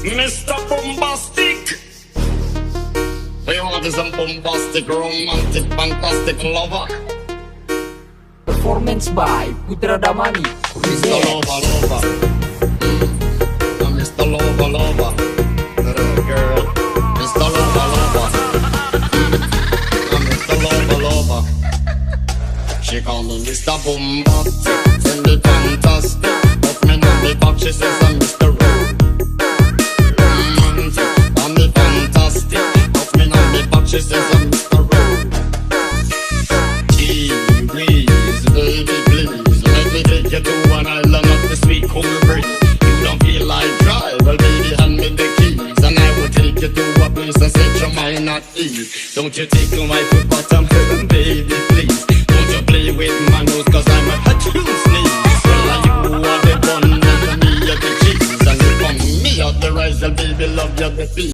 Mr. Bombastic. We want some bombastic, romantic, fantastic lover. Performance by Putra Damani. Mr. Lover, lover. Mr. Lover, lover. Girl. Mr. Lover, lover. Mr. Lover, lover. She call me Mr. Bombastic. Send me fantastic. Put me on the box, she says I'm Mr. Romantic. I'm me fantastic. Put me on the box, she says I'm Mr. Please, baby, please. Let me take you to an island of the sweet cool breeze. You don't feel like drive, well baby, hand me the keys, and I will take you to a place and set your mind at ease. Don't you take my foot bottom, baby, please. Don't you play with my nose, cause I'm a hot you sneeze. Well, you are the one, and me are the cheese, and you from me are the rice, and baby, love you the beat.